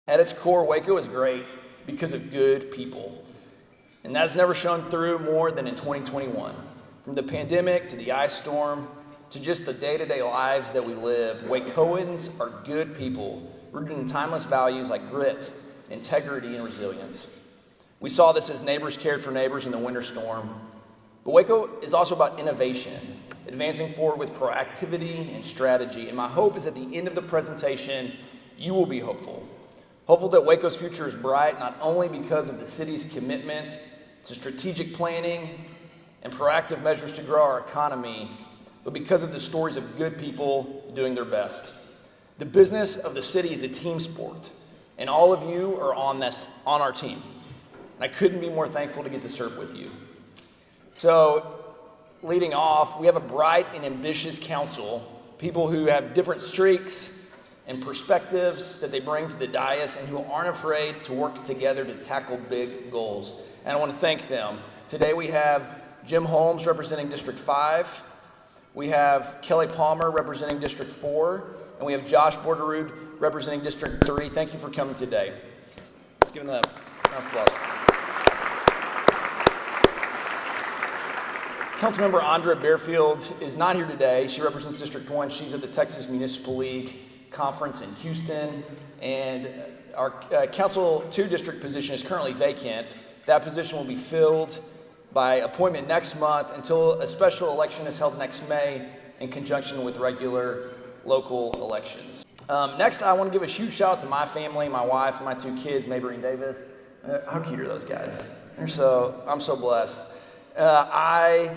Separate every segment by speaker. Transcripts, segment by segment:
Speaker 1: At its core, Waco is great because of good people. And that's never shown through more than in 2021. From the pandemic to the ice storm to just the day-to-day lives that we live, Wacoans are good people, rooted in timeless values like grit, integrity, and resilience. We saw this as neighbors cared for neighbors in the winter storm. But Waco is also about innovation, advancing forward with proactivity and strategy. And my hope is at the end of the presentation, you will be hopeful. Hopeful that Waco's future is bright, not only because of the city's commitment to strategic planning and proactive measures to grow our economy, but because of the stories of good people doing their best. The business of the city is a team sport, and all of you are on our team. And I couldn't be more thankful to get to serve with you. So, leading off, we have a bright and ambitious council, people who have different streaks and perspectives that they bring to the dais and who aren't afraid to work together to tackle big goals. And I want to thank them. Today we have Jim Holmes representing District 5, we have Kelly Palmer representing District 4, and we have Josh Borderud representing District 3. Thank you for coming today. Let's give them a round of applause. Councilmember Andrea Bearfield is not here today. She represents District 1. She's at the Texas Municipal League Conference in Houston, and our Council 2 district position is currently vacant. That position will be filled by appointment next month until a special election is held next May in conjunction with regular local elections. Next, I want to give a huge shout out to my family, my wife, my 2 kids, Mabry and Davis. How cute are those guys? I'm so blessed. I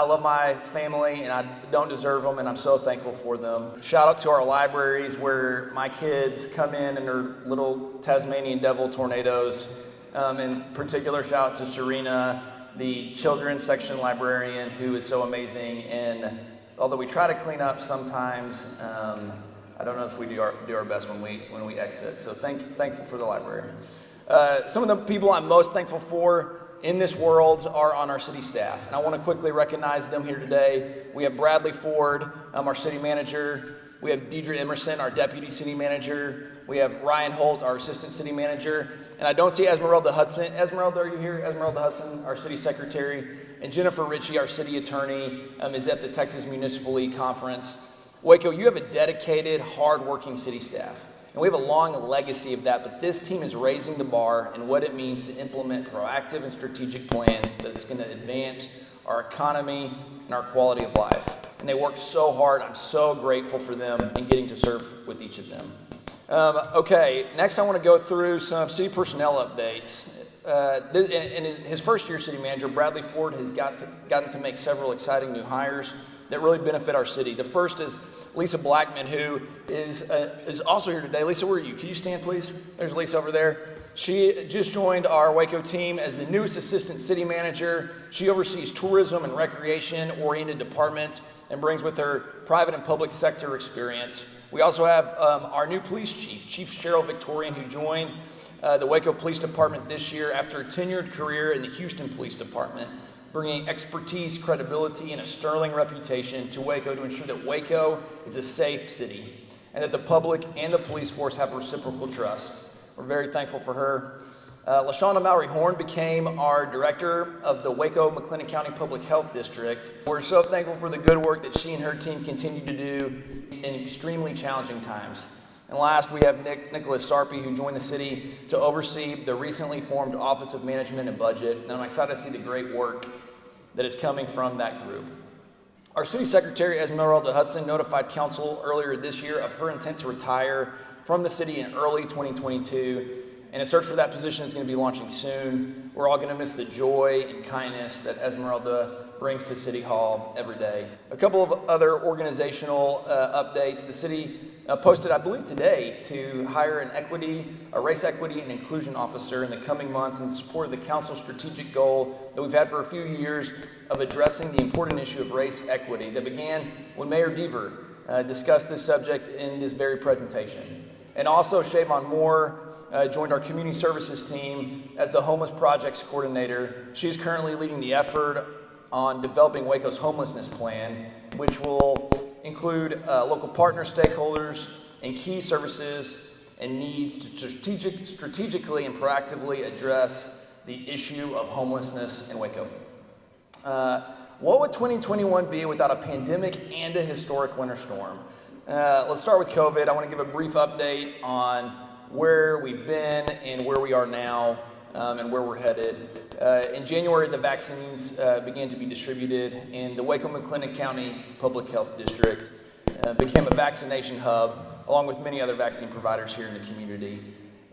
Speaker 1: love my family, and I don't deserve them, and I'm so thankful for them. Shout out to our libraries where my kids come in their little Tasmanian devil tornadoes. In particular, shout out to Serena, the children's section librarian, who is so amazing. And although we try to clean up sometimes, I don't know if we do our best when we exit. So thankful for the library. Some of the people I'm most thankful for in this world are on our city staff, and I want to quickly recognize them here today. We have Bradley Ford, our city manager. We have Deidre Emerson, our deputy city manager. We have Ryan Holt, our assistant city manager. And I don't see Esmeralda Hudson. Esmeralda, are you here? Esmeralda Hudson, our city secretary. And Jennifer Ritchie, our city attorney, is at the Texas Municipal League Conference. Waco, you have a dedicated, hard-working city staff. And we have a long legacy of that, but this team is raising the bar in what it means to implement proactive and strategic plans that's going to advance our economy and our quality of life. And they work so hard. I'm so grateful for them and getting to serve with each of them. Okay, next I want to go through some city personnel updates. In his first year city manager, Bradley Ford has gotten to make several exciting new hires that really benefit our city. The first is Lisa Blackman, who is also here today. Lisa, where are you? Can you stand, please? There's Lisa over there. She just joined our Waco team as the newest assistant city manager. She oversees tourism and recreation-oriented departments and brings with her private and public sector experience. We also have our new police chief, Chief Sheryl Victorian, who joined the Waco Police Department this year after a tenured career in the Houston Police Department, bringing expertise, credibility, and a sterling reputation to Waco to ensure that Waco is a safe city and that the public and the police force have reciprocal trust. We're very thankful for her. LaShawna Mallory Horn became our director of the Waco-McLennan County Public Health District. We're so thankful for the good work that she and her team continue to do in extremely challenging times. And last, we have Nicholas Sarpy, who joined the city to oversee the recently formed Office of Management and Budget. And I'm excited to see the great work that is coming from that group. Our city secretary, Esmeralda Hudson, notified council earlier this year of her intent to retire from the city in early 2022. And a search for that position is going to be launching soon. We're all going to miss the joy and kindness that Esmeralda brings to City Hall every day. A couple of other organizational updates. The city posted, I believe today, to hire a race equity and inclusion officer in the coming months in support of the council's strategic goal that we've had for a few years of addressing the important issue of race equity that began when Mayor Deaver discussed this subject in this very presentation. And also, Shavon Moore joined our community services team as the homeless projects coordinator. She's currently leading the effort on developing Waco's homelessness plan, which will include local partner stakeholders and key services and needs to strategically and proactively address the issue of homelessness in Waco. What would 2021 be without a pandemic and a historic winter storm? Let's start with COVID. I want to give a brief update on where we've been and where we are now, and where we're headed. In January, the vaccines began to be distributed, and the Waco-McLennan County Public Health District became a vaccination hub, along with many other vaccine providers here in the community.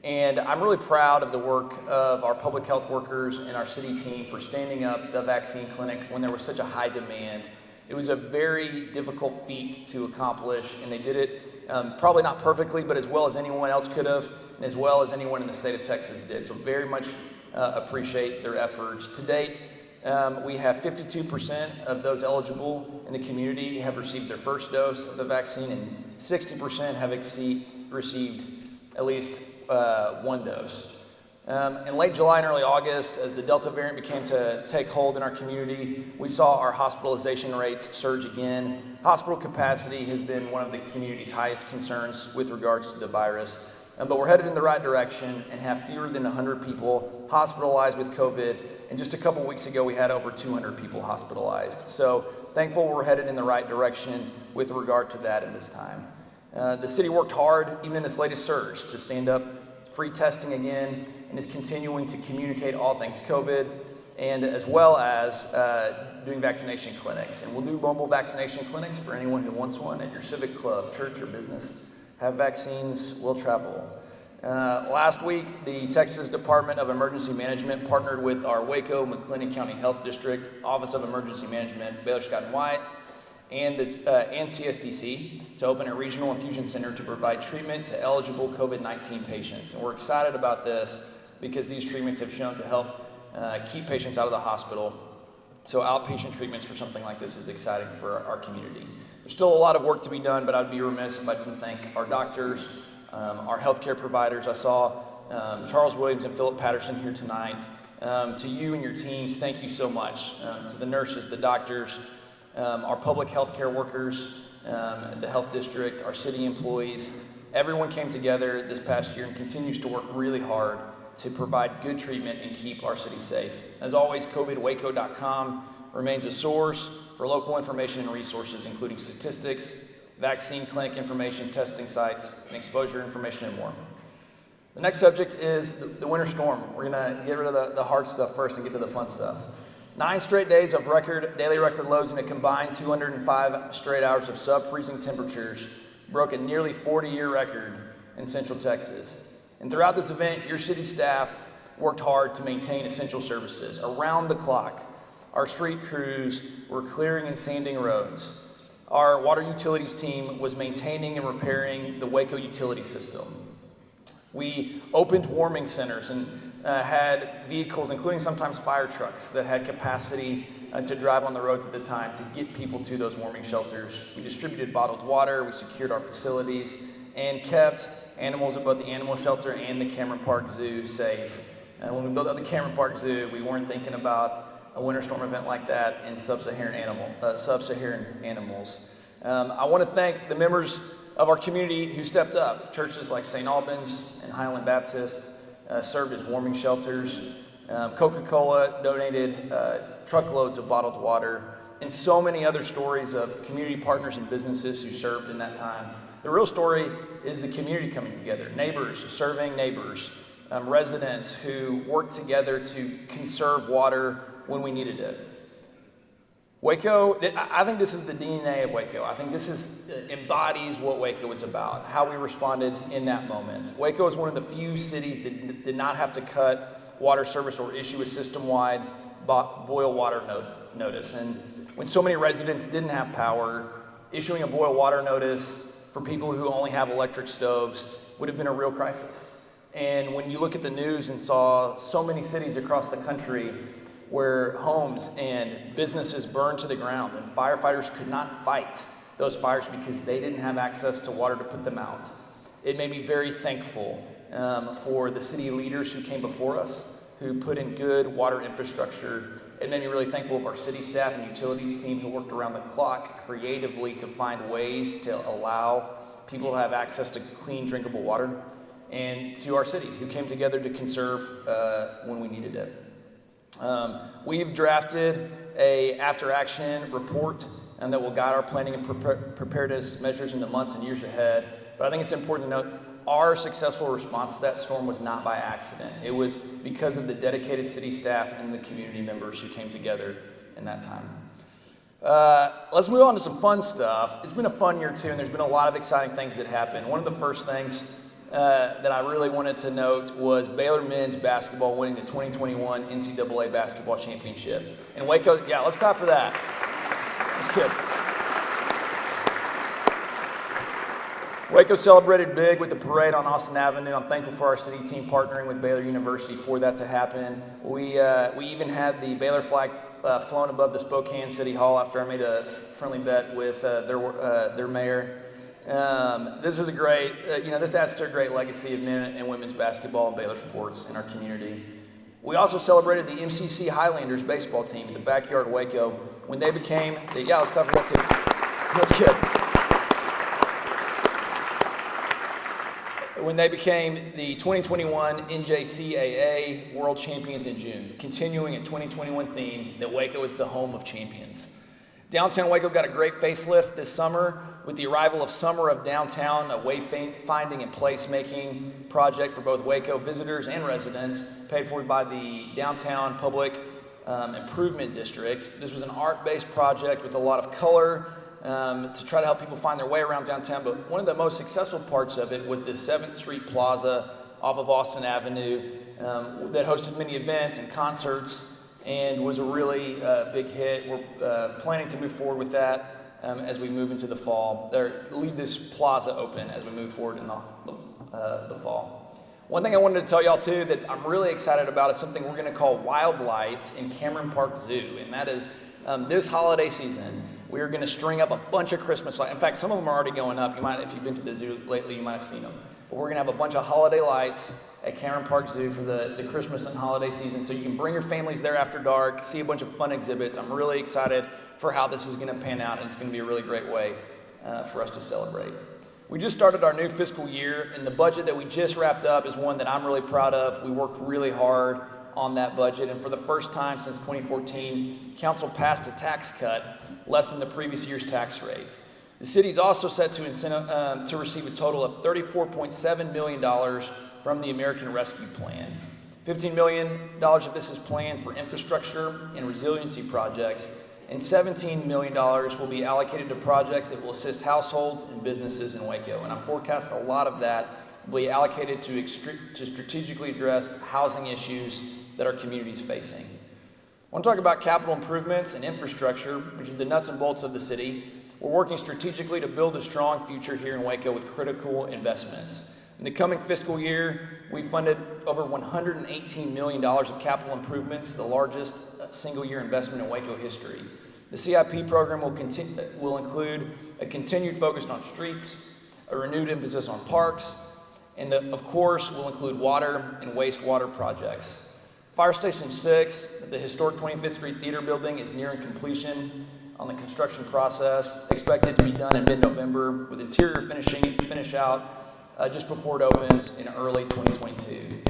Speaker 1: And I'm really proud of the work of our public health workers and our city team for standing up the vaccine clinic when there was such a high demand. It was a very difficult feat to accomplish, and they did it probably not perfectly, but as well as anyone else could have, and as well as anyone in the state of Texas did. So very much appreciate their efforts. To date, we have 52% of those eligible in the community have received their first dose of the vaccine, and 60% have received at least one dose. In late July and early August, as the Delta variant began to take hold in our community, we saw our hospitalization rates surge again. Hospital capacity has been one of the community's highest concerns with regards to the virus. But we're headed in the right direction and have fewer than 100 people hospitalized with COVID. And just a couple weeks ago, we had over 200 people hospitalized. So thankful we're headed in the right direction with regard to that in this time. The city worked hard, even in this latest surge, to stand up free testing again, and is continuing to communicate all things COVID, and as well as doing vaccination clinics. And we'll do mobile vaccination clinics for anyone who wants one at your civic club, church, or business. Have vaccines, will travel. Last week, the Texas Department of Emergency Management partnered with our Waco-McLennan County Health District, Office of Emergency Management, Baylor, Scott & White, and TSDC to open a regional infusion center to provide treatment to eligible COVID-19 patients. And we're excited about this because these treatments have shown to help keep patients out of the hospital. So outpatient treatments for something like this is exciting for our community. There's still a lot of work to be done, but I'd be remiss if I didn't thank our doctors, our healthcare providers. I saw Charles Williams and Philip Patterson here tonight. To you and your teams, thank you so much. To the nurses, the doctors, our public health care workers, the health district, our city employees, everyone came together this past year and continues to work really hard to provide good treatment and keep our city safe. As always, COVIDwaco.com remains a source for local information and resources, including statistics, vaccine clinic information, testing sites, and exposure information, and more. The next subject is the winter storm. We're gonna get rid of the hard stuff first and get to the fun stuff. 9 straight days of daily record lows and a combined 205 straight hours of sub-freezing temperatures broke a nearly 40-year record in Central Texas. And throughout this event, your city staff worked hard to maintain essential services. Around the clock, our street crews were clearing and sanding roads. Our water utilities team was maintaining and repairing the Waco utility system. We opened warming centers and had vehicles, including sometimes fire trucks, that had capacity to drive on the roads at the time to get people to those warming shelters. We distributed bottled water, we secured our facilities, and kept animals at both the animal shelter and the Cameron Park Zoo safe. When we built out the Cameron Park Zoo, we weren't thinking about a winter storm event like that in sub-Saharan animals. I want to thank the members of our community who stepped up. Churches like St. Albans and Highland Baptist served as warming shelters. Coca-Cola donated truckloads of bottled water, and so many other stories of community partners and businesses who served in that time. The real story is the community coming together, neighbors serving neighbors, residents who worked together to conserve water when we needed it. Waco, I think this is the DNA of Waco. I think this embodies what Waco is about, how we responded in that moment. Waco is one of the few cities that did not have to cut water service or issue a system-wide boil water notice. And when so many residents didn't have power, issuing a boil water notice for people who only have electric stoves would have been a real crisis. And when you look at the news and saw so many cities across the country where homes and businesses burned to the ground and firefighters could not fight those fires because they didn't have access to water to put them out, it made me very thankful for the city leaders who came before us, who put in good water infrastructure. It made me really thankful of our city staff and utilities team who worked around the clock creatively to find ways to allow people to have access to clean, drinkable water. and to our city, who came together to conserve when we needed it. We've drafted a after-action report that will guide our planning and preparedness measures in the months and years ahead. But I think it's important to note our successful response to that storm was not by accident. It was because of the dedicated city staff and the community members who came together in that time. Let's move on to some fun stuff. It's been a fun year too, and there's been a lot of exciting things that happened. One of the first things that I really wanted to note was Baylor men's basketball winning the 2021 NCAA basketball championship. And Waco, yeah, let's clap for that. That's good. Waco celebrated big with the parade on Austin Avenue. I'm thankful for our city team partnering with Baylor University for that to happen. We even had the Baylor flag flown above the Spokane City Hall after I made a friendly bet with their mayor. This is a great, this adds to a great legacy of men and women's basketball and Baylor sports in our community. We also celebrated the MCC Highlanders baseball team in the backyard of Waco when they became, let's cover that too. That's good. When they became the 2021 NJCAA World Champions in June, continuing a 2021 theme that Waco is the home of champions. Downtown Waco got a great facelift this summer with the arrival of Summer of Downtown, a wayfinding and placemaking project for both Waco visitors and residents, paid for by the Downtown Public Improvement District. This was an art-based project with a lot of color, to try to help people find their way around downtown, but one of the most successful parts of it was the 7th Street Plaza off of Austin Avenue that hosted many events and concerts and was a really big hit. We're planning to move forward with that as we move into the fall. Leave this plaza open as we move forward in the fall. One thing I wanted to tell y'all too that I'm really excited about is something we're going to call Wild Lights in Cameron Park Zoo, and that is this holiday season. We're going to string up a bunch of Christmas lights. In fact, some of them are already going up. If you've been to the zoo lately, you might have seen them. But we're going to have a bunch of holiday lights at Cameron Park Zoo for the Christmas and holiday season. So you can bring your families there after dark, see a bunch of fun exhibits. I'm really excited for how this is going to pan out, and it's going to be a really great way for us to celebrate. We just started our new fiscal year, and the budget that we just wrapped up is one that I'm really proud of. We worked really hard on that budget, and for the first time since 2014, council passed a tax cut less than the previous year's tax rate. The city is also set to receive a total of $34.7 million from the American Rescue Plan. $15 million of this is planned for infrastructure and resiliency projects, and $17 million will be allocated to projects that will assist households and businesses in Waco. And I forecast a lot of that will be allocated to strategically address housing issues that our community is facing. I want to talk about capital improvements and infrastructure, which is the nuts and bolts of the city. We're working strategically to build a strong future here in Waco with critical investments. In the coming fiscal year, we funded over $118 million of capital improvements, the largest single-year investment in Waco history. The CIP program will include a continued focus on streets, a renewed emphasis on parks, and of course, will include water and wastewater projects. Fire Station 6, the historic 25th Street Theater building, is nearing completion on the construction process, expected to be done in mid-November, with interior finish out just before it opens in early 2022.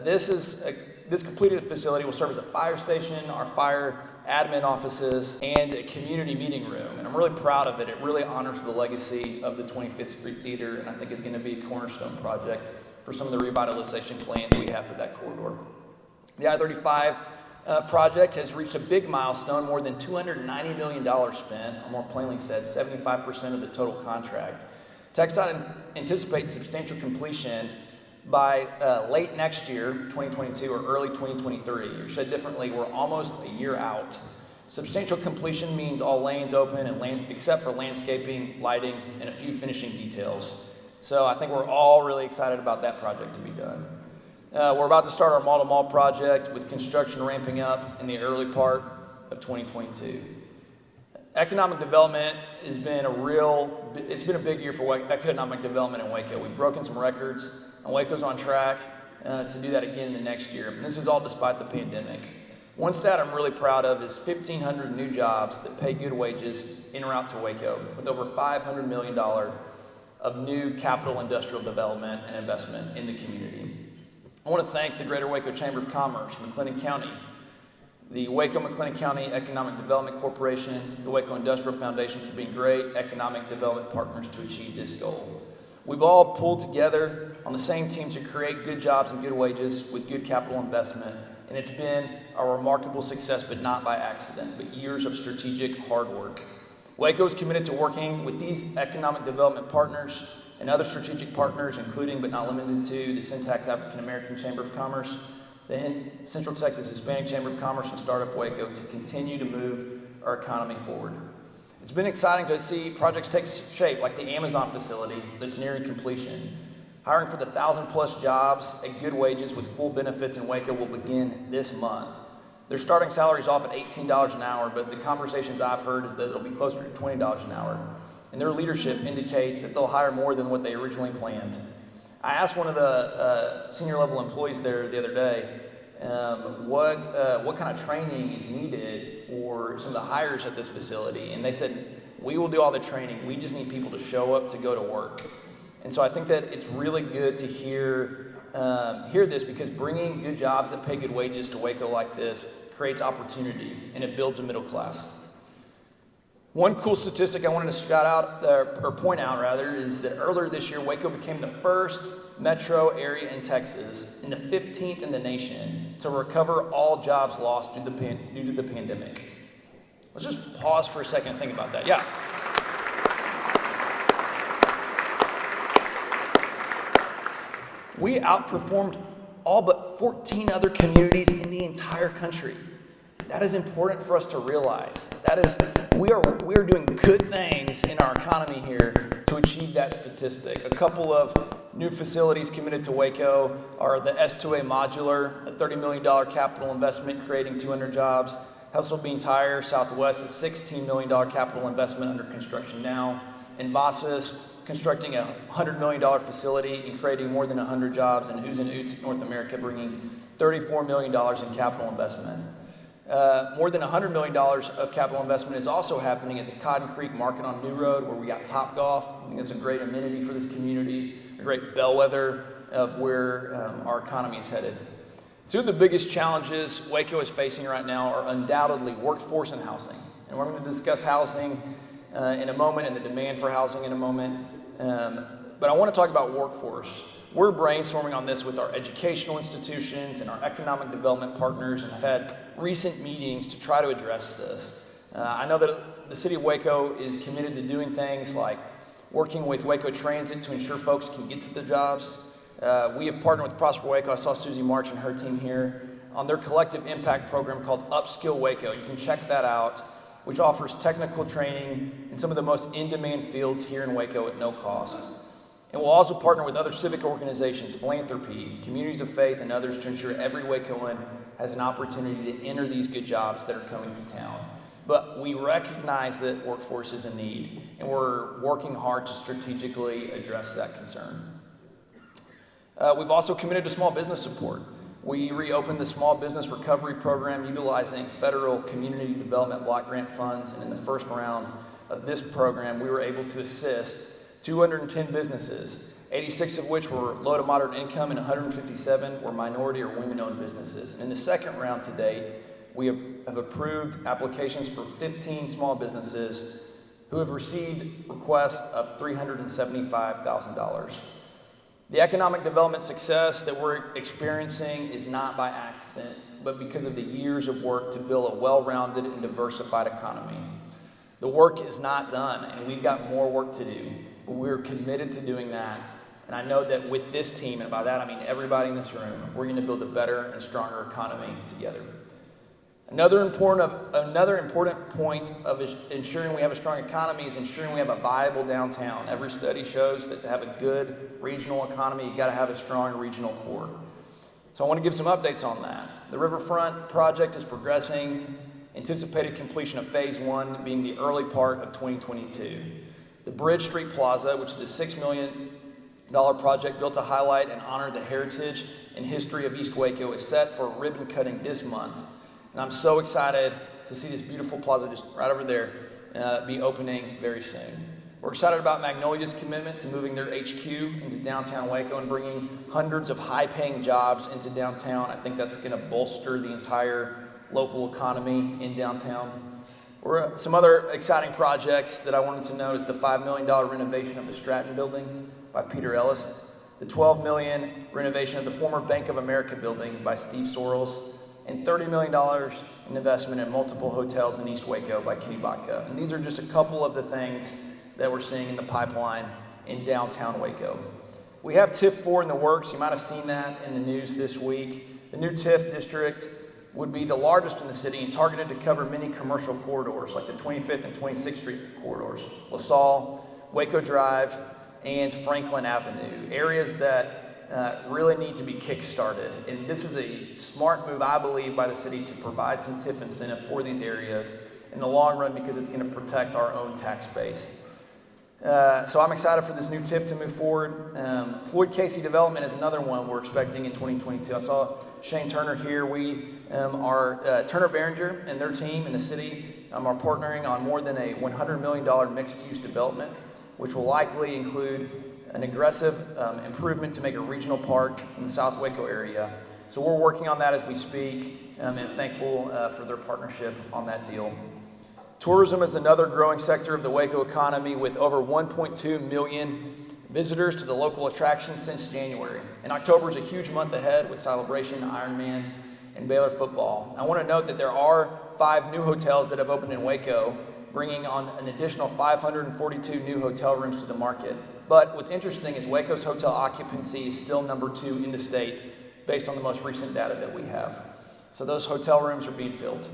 Speaker 1: This completed facility will serve as a fire station, our fire admin offices, and a community meeting room. And I'm really proud of it. It really honors the legacy of the 25th Street Theater, and I think it's going to be a cornerstone project for some of the revitalization plans we have for that corridor. The I-35 project has reached a big milestone, more than $290 million spent, or more plainly said, 75% of the total contract. TxDOT anticipates substantial completion by late next year, 2022, or early 2023. Or said differently, we're almost a year out. Substantial completion means all lanes open except for landscaping, lighting, and a few finishing details. So I think we're all really excited about that project to be done. We're about to start our mall-to-mall project with construction ramping up in the early part of 2022. Economic development has been it's been a big year for economic development in Waco. We've broken some records, and Waco's on track to do that again in the next year. And this is all despite the pandemic. One stat I'm really proud of is 1,500 new jobs that pay good wages in or out to Waco, with over $500 million of new capital industrial development and investment in the community. I want to thank the Greater Waco Chamber of Commerce, McLennan County, the Waco-McLennan County Economic Development Corporation, the Waco Industrial Foundation for being great economic development partners to achieve this goal. We've all pulled together on the same team to create good jobs and good wages with good capital investment, and it's been a remarkable success, but not by accident, but years of strategic hard work. Waco is committed to working with these economic development partners and other strategic partners, including but not limited to the Syntax African American Chamber of Commerce, the Central Texas Hispanic Chamber of Commerce, and Startup Waco to continue to move our economy forward. It's been exciting to see projects take shape, like the Amazon facility that's nearing completion. Hiring for the 1,000+ jobs at good wages with full benefits in Waco will begin this month. Their starting salary is off at $18 an hour, but the conversations I've heard is that it'll be closer to $20 an hour. And their leadership indicates that they'll hire more than what they originally planned. I asked one of the senior level employees there the other day what kind of training is needed for some of the hires at this facility, and they said, we will do all the training, we just need people to show up to go to work. And so I think that it's really good to hear this, because bringing good jobs that pay good wages to Waco like this creates opportunity, and it builds a middle class. One cool statistic I wanted to point out is that earlier this year, Waco became the first metro area in Texas and the 15th in the nation to recover all jobs lost due to the pandemic. Let's just pause for a second and think about that. Yeah. We outperformed all but 14 other communities in the entire country. That is important for us to realize. We are doing good things in our economy here to achieve that statistic. A couple of new facilities committed to Waco are the S2A Modular, a $30 million capital investment creating 200 jobs. Hustle Bean Tire Southwest, a $16 million capital investment under construction now. And Vasas, constructing a $100 million facility and creating more than 100 jobs. And Ooze and Oots North America, bringing $34 million in capital investment. More than $100 million of capital investment is also happening at the Cotton Creek Market on New Road, where we got Topgolf. I think it's a great amenity for this community, a great bellwether of where our economy is headed. Two of the biggest challenges Waco is facing right now are undoubtedly workforce and housing. And we're going to discuss housing in a moment and the demand for housing in a moment. But I want to talk about workforce. We're brainstorming on this with our educational institutions and our economic development partners, and have had recent meetings to try to address this. I know that the city of Waco is committed to doing things like working with Waco Transit to ensure folks can get to the jobs. We have partnered with Prosper Waco. I saw Susie March and her team here on their collective impact program called Upskill Waco. You can check that out, which offers technical training in some of the most in-demand fields here in Waco at no cost. And we'll also partner with other civic organizations, philanthropy, communities of faith, and others to ensure every Wacoan has an opportunity to enter these good jobs that are coming to town. But we recognize that workforce is a need, and we're working hard to strategically address that concern. We've also committed to small business support. We reopened the Small Business Recovery Program utilizing federal community development block grant funds, and in the first round of this program, we were able to assist 210 businesses, 86 of which were low to moderate income, and 157 were minority or women-owned businesses. And in the second round to date, we have approved applications for 15 small businesses who have received requests of $375,000. The economic development success that we're experiencing is not by accident, but because of the years of work to build a well-rounded and diversified economy. The work is not done, and we've got more work to do. But we're committed to doing that, and I know that with this team, and by that I mean everybody in this room, we're going to build a better and stronger economy together. Another important point of ensuring we have a strong economy is ensuring we have a viable downtown. Every study shows that to have a good regional economy, you got to have a strong regional core. So I want to give some updates on that. The Riverfront project is progressing, anticipated completion of phase 1 being the early part of 2022. The Bridge Street Plaza, which is a $6 million project built to highlight and honor the heritage and history of East Waco, is set for ribbon cutting this month. And I'm so excited to see this beautiful plaza just right over there be opening very soon. We're excited about Magnolia's commitment to moving their HQ into downtown Waco and bringing hundreds of high-paying jobs into downtown. I think that's going to bolster the entire local economy in downtown. Some other exciting projects that I wanted to note is the $5 million renovation of the Stratton building by Peter Ellis, the $12 million renovation of the former Bank of America building by Steve Sorrells, and $30 million in investment in multiple hotels in East Waco by Kenny Botka. And these are just a couple of the things that we're seeing in the pipeline in downtown Waco. We have TIF 4 in the works. You might have seen that in the news this week. The new TIF district would be the largest in the city and targeted to cover many commercial corridors like the 25th and 26th Street corridors, LaSalle, Waco Drive, and Franklin Avenue, areas that really need to be kick-started. And this is a smart move, I believe, by the city to provide some TIF incentive for these areas in the long run because it's going to protect our own tax base. So I'm excited for this new TIF to move forward. Floyd Casey Development is another one we're expecting in 2022. I saw Shane Turner here. We are Turner Behringer and their team in the city are partnering on more than a $100 million mixed-use development, which will likely include an aggressive improvement to make a regional park in the South Waco area. So we're working on that as we speak, and thankful for their partnership on that deal. Tourism is another growing sector of the Waco economy with over 1.2 million visitors to the local attractions since January. And October is a huge month ahead with Celebration, Ironman, and Baylor football. I want to note that there are 5 new hotels that have opened in Waco, bringing on an additional 542 new hotel rooms to the market. But what's interesting is Waco's hotel occupancy is still number 2 in the state based on the most recent data that we have. So those hotel rooms are being filled.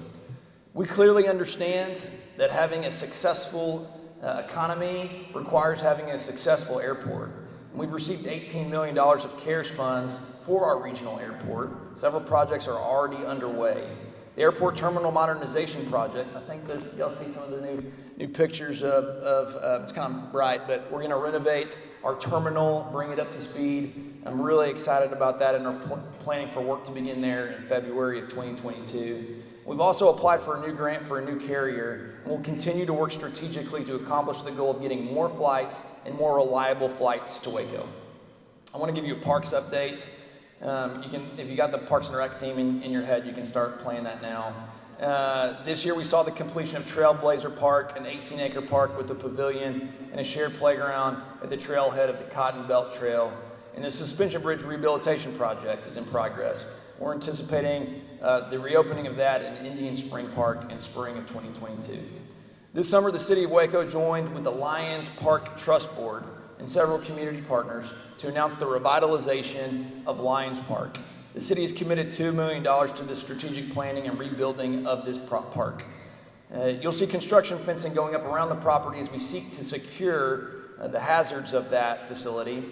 Speaker 1: We clearly understand that having a successful economy requires having a successful airport. And we've received $18 million of CARES funds for our regional airport. Several projects are already underway. The airport terminal modernization project, I think y'all see some of the new pictures of it's kind of bright, but we're going to renovate our terminal, bring it up to speed. I'm really excited about that and are planning for work to begin there in February of 2022. We've also applied for a new grant for a new carrier, and we'll continue to work strategically to accomplish the goal of getting more flights and more reliable flights to Waco. I want to give you a parks update. If you got the Parks and Rec theme in your head, you can start playing that now. This year we saw the completion of Trailblazer Park, an 18-acre park with a pavilion and a shared playground at the trailhead of the Cotton Belt Trail. And the Suspension Bridge Rehabilitation Project is in progress. We're anticipating the reopening of that in Indian Spring Park in spring of 2022. This summer, the City of Waco joined with the Lions Park Trust Board and several community partners to announce the revitalization of Lions Park. The city has committed $2 million to the strategic planning and rebuilding of this park. You'll see construction fencing going up around the property as we seek to secure the hazards of that facility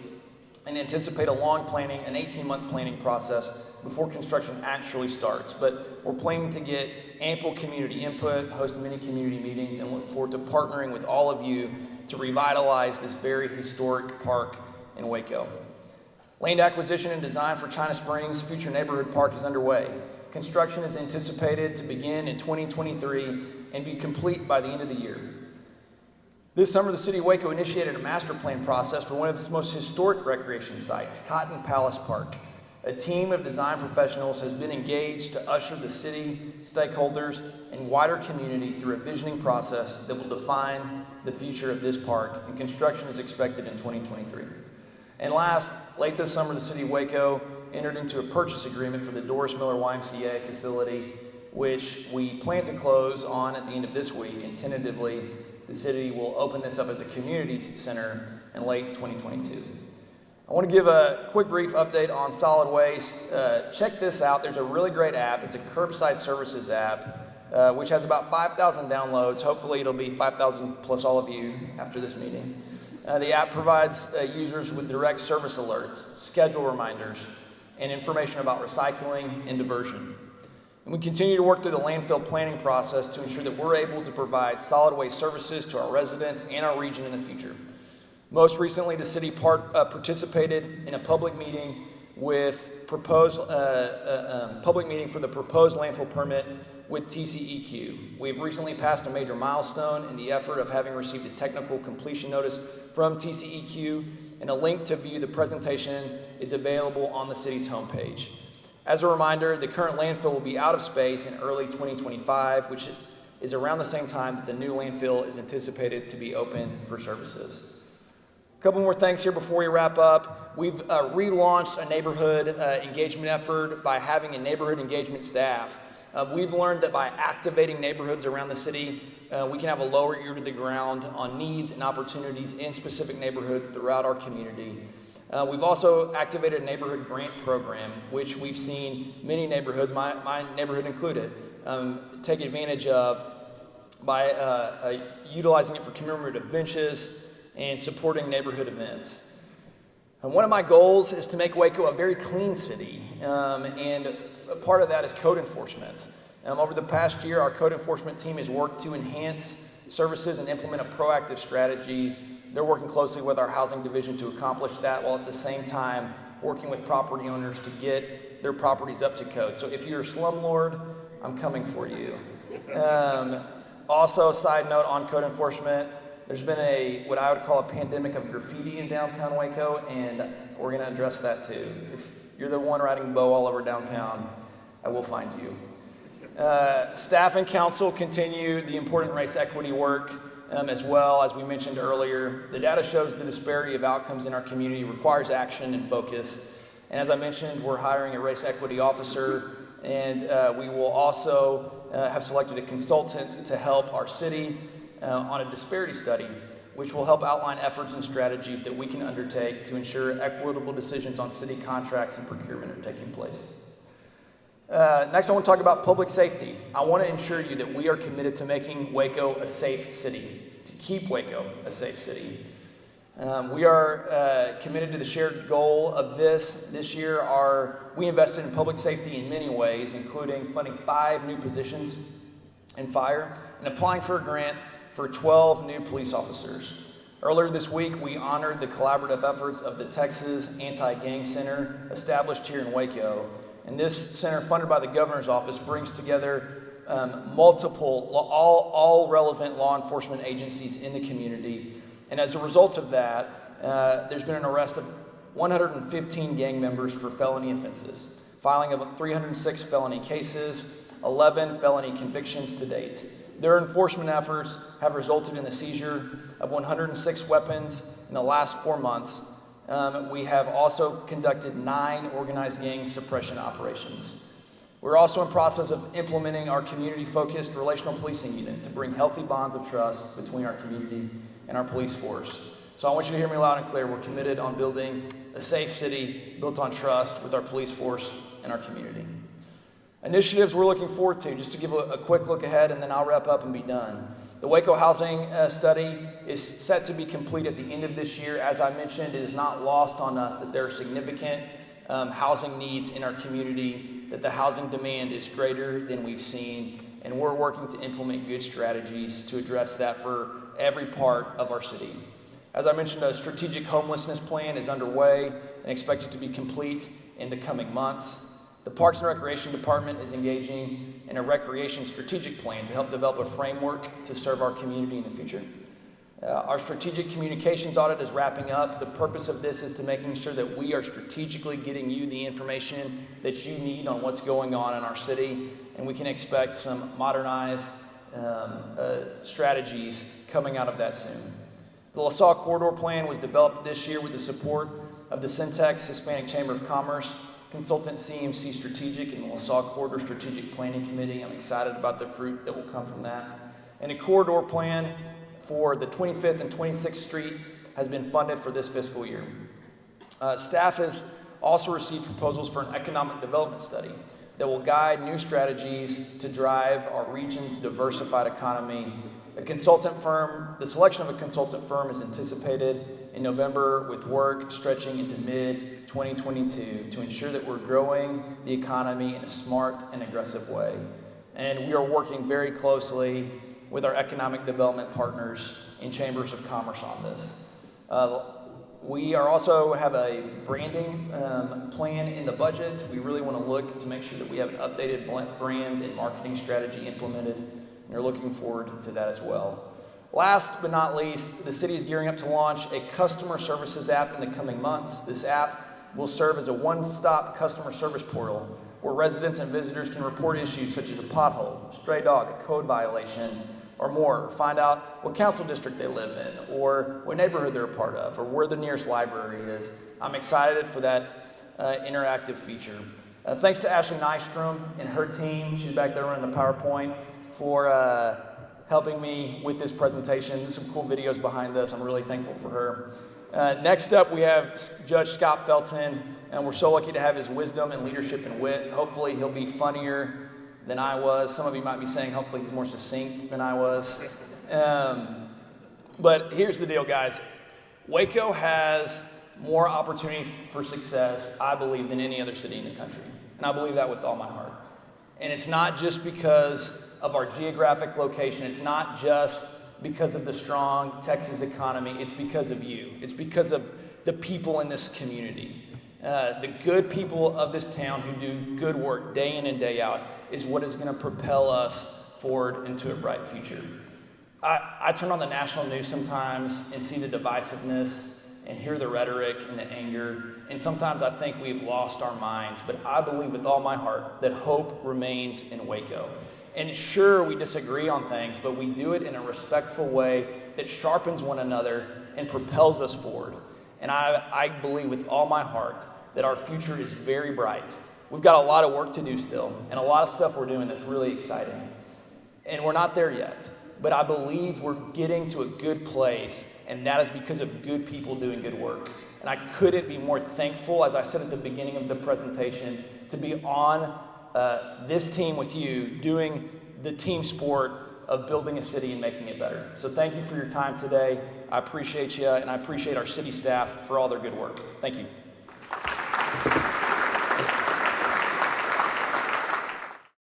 Speaker 1: and anticipate an 18-month planning process before construction actually starts. But we're planning to get ample community input, host many community meetings, and look forward to partnering with all of you to revitalize this very historic park in Waco. Land acquisition and design for China Springs Future Neighborhood Park is underway. Construction is anticipated to begin in 2023 and be complete by the end of the year. This summer, the City of Waco initiated a master plan process for one of its most historic recreation sites, Cotton Palace Park. A team of design professionals has been engaged to usher the city, stakeholders, and wider community through a visioning process that will define the future of this park, and construction is expected in 2023. And last, late this summer, the City of Waco entered into a purchase agreement for the Doris Miller YMCA facility, which we plan to close on at the end of this week, and tentatively, the city will open this up as a community center in late 2022. I want to give a quick brief update on solid waste. Check this out. There's a really great app. It's a curbside services app, which has about 5,000 downloads. Hopefully it'll be 5,000 plus all of you after this meeting. The app provides users with direct service alerts, schedule reminders, and information about recycling and diversion. And we continue to work through the landfill planning process to ensure that we're able to provide solid waste services to our residents and our region in the future. Most recently, the city participated in a public meeting with for the proposed landfill permit with TCEQ. We've recently passed a major milestone in the effort of having received a technical completion notice from TCEQ, and a link to view the presentation is available on the city's homepage. As a reminder, the current landfill will be out of space in early 2025, which is around the same time that the new landfill is anticipated to be open for services. A couple more things here before we wrap up. We've relaunched a neighborhood engagement effort by having a neighborhood engagement staff. We've learned that by activating neighborhoods around the city, we can have a lower ear to the ground on needs and opportunities in specific neighborhoods throughout our community. We've also activated a neighborhood grant program, which we've seen many neighborhoods, my neighborhood included, take advantage of by utilizing it for commemorative benches and supporting neighborhood events. And one of my goals is to make Waco a very clean city, and a part of that is code enforcement. Over the past year, our code enforcement team has worked to enhance services and implement a proactive strategy. They're working closely with our housing division to accomplish that, while at the same time working with property owners to get their properties up to code. So if you're a slumlord, I'm coming for you. Also, side note on code enforcement, there's been what I would call a pandemic of graffiti in downtown Waco, and we're going to address that too. If you're the one riding bow all over downtown, I will find you. Staff and council continue the important race equity work as well. As we mentioned earlier, the data shows the disparity of outcomes in our community requires action and focus. And as I mentioned, we're hiring a race equity officer, and we will also have selected a consultant to help our city on a disparity study, which will help outline efforts and strategies that we can undertake to ensure equitable decisions on city contracts and procurement are taking place. Next, I want to talk about public safety. I want to ensure you that we are committed to making Waco a safe city, to keep Waco a safe city. We are committed to the shared goal of this year. We invested in public safety in many ways, including funding 5 new positions in fire and applying for a grant for 12 new police officers. Earlier this week, we honored the collaborative efforts of the Texas Anti-Gang Center established here in Waco. And this center, funded by the governor's office, brings together all relevant law enforcement agencies in the community. And as a result of that, there's been an arrest of 115 gang members for felony offenses, filing of 306 felony cases, 11 felony convictions to date. Their enforcement efforts have resulted in the seizure of 106 weapons in the last 4 months. We have also conducted 9 organized gang suppression operations. We're also in process of implementing our community-focused relational policing unit to bring healthy bonds of trust between our community and our police force. So I want you to hear me loud and clear. We're committed on building a safe city built on trust with our police force and our community. Initiatives we're looking forward to, just to give a quick look ahead, and then I'll wrap up and be done. The Waco housing study is set to be complete at the end of this year. As I mentioned, it is not lost on us that there are significant housing needs in our community, that the housing demand is greater than we've seen, and we're working to implement good strategies to address that for every part of our city. As I mentioned, a strategic homelessness plan is underway and expected to be complete in the coming months. The Parks and Recreation Department is engaging in a recreation strategic plan to help develop a framework to serve our community in the future. Our strategic communications audit is wrapping up. The purpose of this is to making sure that we are strategically getting you the information that you need on what's going on in our city, and we can expect some modernized strategies coming out of that soon. The LaSalle Corridor Plan was developed this year with the support of the Syntex Hispanic Chamber of Commerce, consultant CMC Strategic, and the LaSalle Corridor Strategic Planning Committee. I'm excited about the fruit that will come from that. And a corridor plan for the 25th and 26th Street has been funded for this fiscal year. Staff has also received proposals for an economic development study that will guide new strategies to drive our region's diversified economy. The selection of a consultant firm is anticipated in November, with work stretching into mid-2022 to ensure that we're growing the economy in a smart and aggressive way. And we are working very closely with our economic development partners in chambers of commerce on this. We are also have a branding plan in the budget. We really want to look to make sure that we have an updated brand and marketing strategy implemented, and we're looking forward to that as well. Last but not least, the city is gearing up to launch a customer services app in the coming months. This app will serve as a one-stop customer service portal where residents and visitors can report issues such as a pothole, a stray dog, a code violation, or more, find out what council district they live in, or what neighborhood they're a part of, or where the nearest library is. I'm excited for that interactive feature. Thanks to Ashley Nystrom and her team, she's back there running the PowerPoint, for helping me with this presentation. There's some cool videos behind this. I'm really thankful for her. Next up, we have Judge Scott Felton, and we're so lucky to have his wisdom and leadership and wit. Hopefully he'll be funnier than I was. Some of you might be saying hopefully he's more succinct than I was. But here's the deal, guys. Waco has more opportunity for success, I believe, than any other city in the country. And I believe that with all my heart. And it's not just because of our geographic location. It's not just because of the strong Texas economy. It's because of you. It's because of the people in this community. The good people of this town who do good work day in and day out is what is going to propel us forward into a bright future. I turn on the national news sometimes and see the divisiveness and hear the rhetoric and the anger, and sometimes I think we've lost our minds, but I believe with all my heart that hope remains in Waco. And sure, we disagree on things, but we do it in a respectful way that sharpens one another and propels us forward. And I believe with all my heart that our future is very bright. We've got a lot of work to do still, and a lot of stuff we're doing that's really exciting. And we're not there yet, but I believe we're getting to a good place, and that is because of good people doing good work. And I couldn't be more thankful, as I said at the beginning of the presentation, to be on this team with you, doing the team sport of building a city and making it better. So thank you for your time today. I appreciate you, and I appreciate our city staff for all their good work. Thank you.